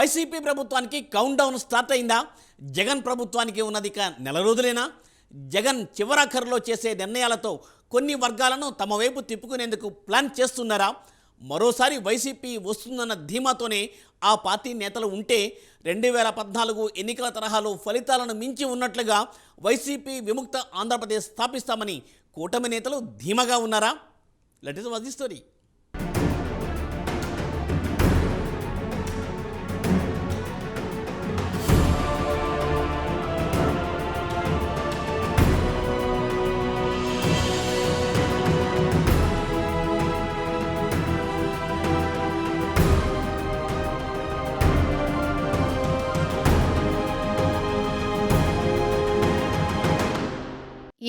YCP ప్రభుత్వానికి count down start అయిందా? జగన్ ప్రభుత్వానికి ఉన్నది ఇక నెల రోజులేనా? జగన్ చివరాఖరులో చేసే నిర్ణయాలతో కొన్ని వర్గాలను తమ వైపు తిప్పుకునేందుకు ప్లాన్ చేస్తున్నారా? మరోసారి వైసీపీ వస్తుందన్న ధీమాతోనే ఆ పార్టీ నేతలు ఉంటే 2014 ఎన్నికల తరహాలో ఫలితాలను మించి ఉన్నట్లుగా వైసీపీ విముక్త ఆంధ్రప్రదేశ్ స్థాపిస్తామని కూటమి నేతలు ధీమాగా ఉన్నారా? Let is watch the story.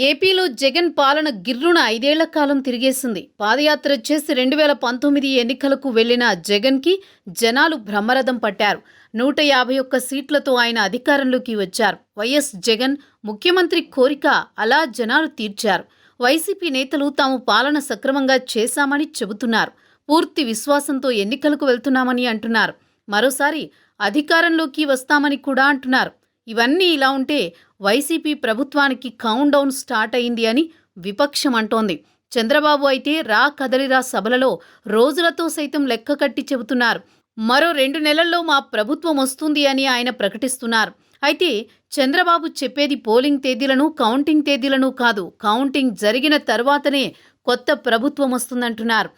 ఏపీలో జగన్ పాలన గిర్రున 5 ఏళ్ల కాలం తిరిగేసింది. పాదయాత్ర చేసి 2019 ఎన్నికలకు వెళ్లిన జగన్కి జనాలు బ్రహ్మరథం పట్టారు. 151 సీట్లతో ఆయన అధికారంలోకి వచ్చారు. వైఎస్ జగన్ ముఖ్యమంత్రి కోరిక అలా జనాలు తీర్చారు. వైసీపీ నేతలు తాము పాలన సక్రమంగా చేశామని చెబుతున్నారు. పూర్తి విశ్వాసంతో ఎన్నికలకు వెళ్తున్నామని అంటున్నారు. మరోసారి అధికారంలోకి వస్తామని కూడా అంటున్నారు. ఇవన్నీ ఇలా ఉంటే వైసీపీ ప్రభుత్వానికి కౌంట్ డౌన్ స్టార్ట్ అయింది అని విపక్షం అంటోంది. చంద్రబాబు అయితే రా కదలిరా సభలలో రోజులతో సైతం లెక్క కట్టి చెబుతున్నారు. మరో 2 నెలల్లో మా ప్రభుత్వం వస్తుంది అని ఆయన ప్రకటిస్తున్నారు. అయితే చంద్రబాబు చెప్పేది పోలింగ్ తేదీలను, కౌంటింగ్ తేదీలను కాదు, కౌంటింగ్ జరిగిన తర్వాతనే కొత్త ప్రభుత్వం వస్తుందంటున్నారు.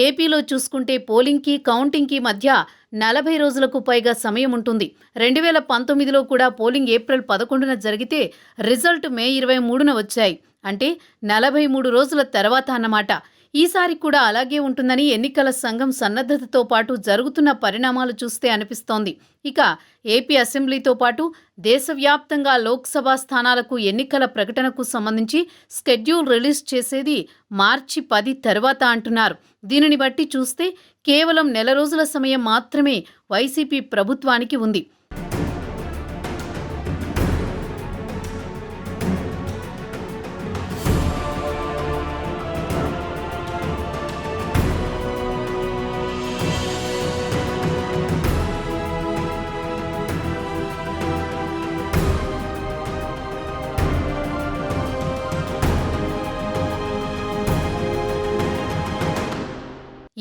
ఏపీలో చూసుకుంటే పోలింగ్కి, కౌంటింగ్కి మధ్య 40 రోజులకు పైగా సమయం ఉంటుంది. 2019లో కూడా పోలింగ్ ఏప్రిల్ 11న జరిగితే రిజల్ట్ మే 23న వచ్చాయి. అంటే 43 రోజుల తర్వాత అన్నమాట. ఈసారి కూడా అలాగే ఉంటుందని ఎన్నికల సంఘం సన్నద్ధతతో పాటు జరుగుతున్న పరిణామాలు చూస్తే అనిపిస్తోంది. ఇక ఏపీ అసెంబ్లీతో పాటు దేశవ్యాప్తంగా లోక్సభ స్థానాలకు ఎన్నికల ప్రకటనకు సంబంధించి స్కెడ్యూల్ రిలీజ్ చేసేది మార్చి 10 తర్వాత అంటున్నారు. దీనిని బట్టి చూస్తే కేవలం నెల రోజుల సమయం మాత్రమే వైసీపీ ప్రభుత్వానికి ఉంది.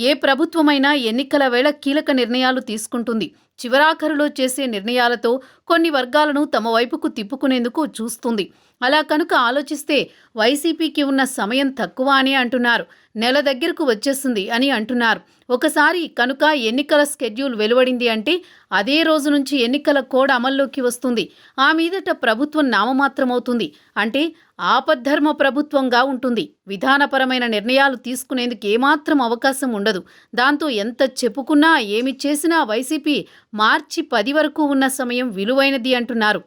ఏ ప్రభుత్వమైనా ఎన్నికల వేళ కీలక నిర్ణయాలు తీసుకుంటుంది. చివరాఖరులో చేసే నిర్ణయాలతో కొన్ని వర్గాలను తమ వైపుకు తిప్పుకునేందుకు చూస్తుంది. అలా కనుక ఆలోచిస్తే వైసీపీకి ఉన్న సమయం తక్కువ అని అంటున్నారు. నెల దగ్గరకు వచ్చేసింది అని అంటున్నారు. ఒకసారి కనుక ఎన్నికల స్కెడ్యూల్ వెలువడింది అంటే అదే రోజు నుంచి ఎన్నికల కోడ్ అమల్లోకి వస్తుంది. ఆ మీదట ప్రభుత్వం నామమాత్రమవుతుంది. అంటే ఆపద్ధర్మ ప్రభుత్వంగా ఉంటుంది. విధానపరమైన నిర్ణయాలు తీసుకునేందుకు ఏమాత్రం అవకాశం ఉండదు. దాంతో ఎంత చెప్పుకున్నా, ఏమి చేసినా వైసీపీ మార్చి 10 వరకు ఉన్న సమయం విలువైనది అంటున్నారు.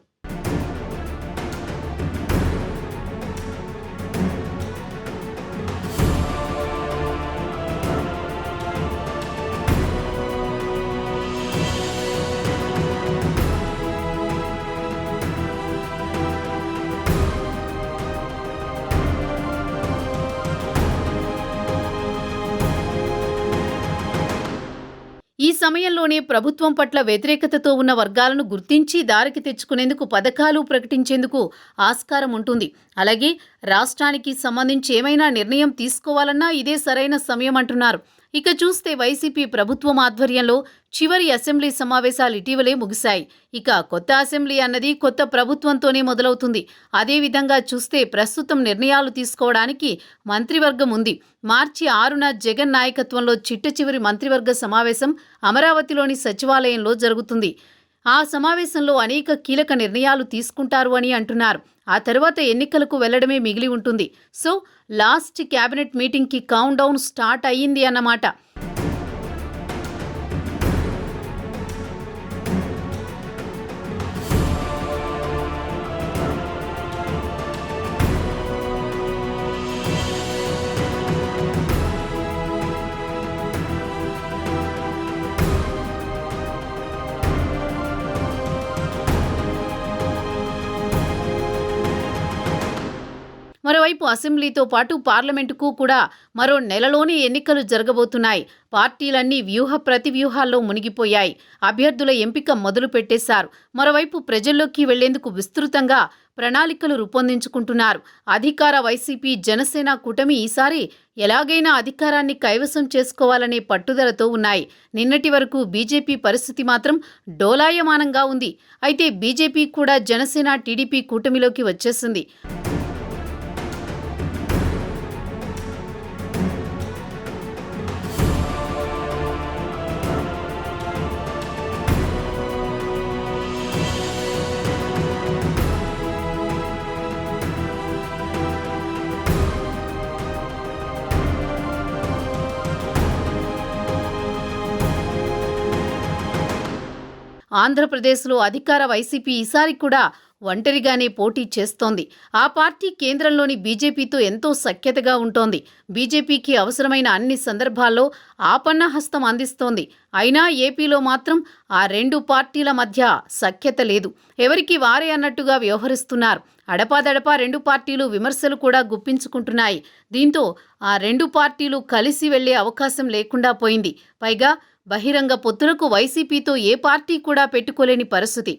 ఈ సమయంలోనే ప్రభుత్వం పట్ల వ్యతిరేకతతో ఉన్న వర్గాలను గుర్తించి దారికి తెచ్చుకునేందుకు పథకాలు ప్రకటించేందుకు ఆస్కారం ఉంటుంది. అలాగే రాష్ట్రానికి సంబంధించి ఏమైనా నిర్ణయం తీసుకోవాలన్నా ఇదే సరైన సమయం అంటున్నారు. ఇక చూస్తే వైసీపీ ప్రభుత్వం ఆధ్వర్యంలో చివరి అసెంబ్లీ సమావేశాలు ఇటీవలే ముగిశాయి. ఇక కొత్త అసెంబ్లీ అన్నది కొత్త ప్రభుత్వంతోనే మొదలవుతుంది. అదేవిధంగా చూస్తే ప్రస్తుతం నిర్ణయాలు తీసుకోవడానికి మంత్రివర్గం ఉంది. మార్చి 6న జగన్ నాయకత్వంలో చిట్టచివరి మంత్రివర్గ సమావేశం అమరావతిలోని సచివాలయంలో జరుగుతుంది. ఆ సమావేశంలో అనేక కీలక నిర్ణయాలు తీసుకుంటారు అని అంటున్నారు. ఆ తర్వాత ఎన్నికలకు వెళ్లడమే మిగిలి ఉంటుంది. సో లాస్ట్ క్యాబినెట్ మీటింగ్కి కౌంట్ డౌన్ స్టార్ట్ అయ్యింది అన్నమాట. అసెంబ్లీతో పాటు పార్లమెంటుకు కూడా మరో నెలలోనే ఎన్నికలు జరగబోతున్నాయి. పార్టీలన్నీ వ్యూహ ప్రతివ్యూహాల్లో మునిగిపోయాయి. అభ్యర్థుల ఎంపిక మొదలు పెట్టేశారు. మరోవైపు ప్రజల్లోకి వెళ్లేందుకు విస్తృతంగా ప్రణాళికలు రూపొందించుకుంటున్నారు. అధికార వైసీపీ జనసేన కూటమి ఈసారి ఎలాగైనా అధికారాన్ని కైవసం చేసుకోవాలనే పట్టుదలతో ఉన్నాయి. నిన్నటి వరకు బీజేపీ పరిస్థితి మాత్రం డోలాయమానంగా ఉంది. అయితే బీజేపీ కూడా జనసేన టీడీపీ కూటమిలోకి వచ్చేసింది. ఆంధ్రప్రదేశ్లో అధికార వైసీపీ ఈసారి కూడా ఒంటరిగానే పోటీ చేస్తోంది. ఆ పార్టీ కేంద్రంలోని బీజేపీతో ఎంతో సఖ్యతగా ఉంటోంది. బీజేపీకి అవసరమైన అన్ని సందర్భాల్లో ఆపన్నహస్తం అందిస్తోంది. అయినా ఏపీలో మాత్రం ఆ రెండు పార్టీల మధ్య సఖ్యత లేదు. ఎవరికి వారే అన్నట్టుగా వ్యవహరిస్తున్నారు. అడపాదడపా రెండు పార్టీలు విమర్శలు కూడా గుప్పించుకుంటున్నాయి. దీంతో ఆ రెండు పార్టీలు కలిసి వెళ్లే అవకాశం లేకుండా పోయింది. పైగా బహిరంగ పొత్తులకు వైసీపీతో ఏ పార్టీ కూడా పెట్టుకోలేని పరిస్థితి.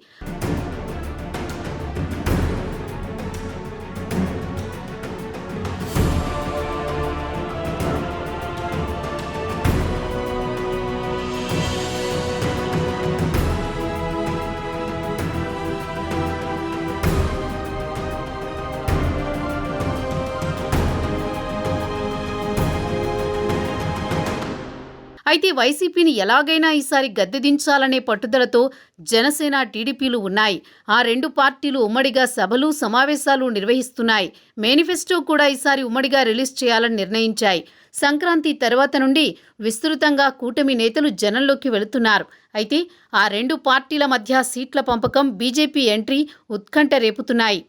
అయితే వైసీపీని ఎలాగైనా ఈసారి గద్దెదించాలనే పట్టుదలతో జనసేన టీడీపీలు ఉన్నాయి. ఆ రెండు పార్టీలు ఉమ్మడిగా సభలు సమావేశాలు నిర్వహిస్తున్నాయి. మేనిఫెస్టో కూడా ఈసారి ఉమ్మడిగా రిలీజ్ చేయాలని నిర్ణయించాయి. సంక్రాంతి తర్వాత నుండి విస్తృతంగా కూటమి నేతలు జనంలోకి వెళుతున్నారు. అయితే ఆ రెండు పార్టీల మధ్య సీట్ల పంపకం, బీజేపీ ఎంట్రీ ఉత్కంఠ రేపుతున్నాయి.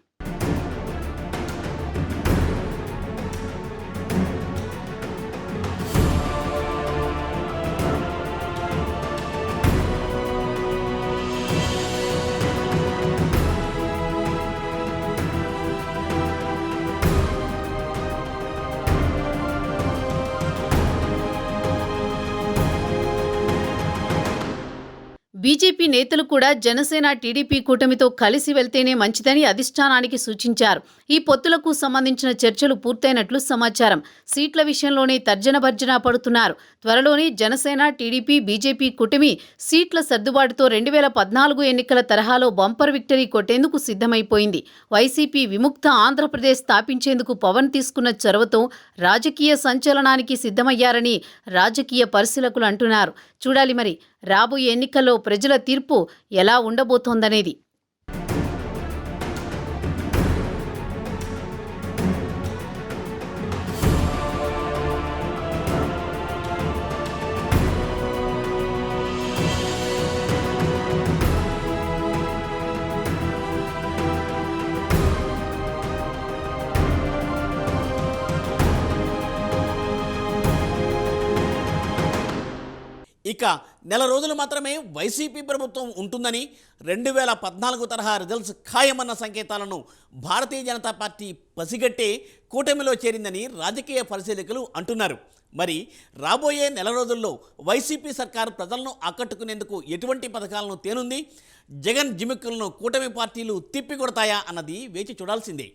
బీజేపీ నేతలు కూడా జనసేన టీడీపీ కూటమితో కలిసి వెళ్తేనే మంచిదని అధిష్టానానికి సూచించారు. ఈ పొత్తులకు సంబంధించిన చర్చలు పూర్తయినట్లు సమాచారం. సీట్ల విషయంలోనే తర్జన భర్జన పడుతున్నారు. త్వరలోనే జనసేన టీడీపీ బీజేపీ కూటమి సీట్ల సర్దుబాటుతో 2014 ఎన్నికల తరహాలో బంపర్ విక్టరీ కొట్టేందుకు సిద్ధమైపోయింది. వైసీపీ విముక్త ఆంధ్రప్రదేశ్ స్థాపించేందుకు పవన్ తీసుకున్న చొరవతో రాజకీయ సంచలనానికి సిద్ధమయ్యారని రాజకీయ పరిశీలకులు అంటున్నారు. చూడాలి మరి రాబోయే ఎన్నికల్లో ప్రజల తీర్పు ఎలా ఉండబోతోందనేది. ఇక నెల రోజులు మాత్రమే వైసీపీ ప్రభుత్వం ఉంటుందని, 2014 తరహా రిజల్ట్స్ ఖాయమన్న సంకేతాలను భారతీయ జనతా పార్టీ పసిగట్టే కూటమిలో చేరిందని రాజకీయ పరిశీలకులు అంటున్నారు. మరి రాబోయే నెల రోజుల్లో వైసీపీ సర్కారు ప్రజలను ఆకట్టుకునేందుకు ఎటువంటి పథకాలను తేనుంది? జగన్ జిమిక్కులను కూటమి పార్టీలు తిప్పికొడతాయా అన్నది వేచి చూడాల్సిందే.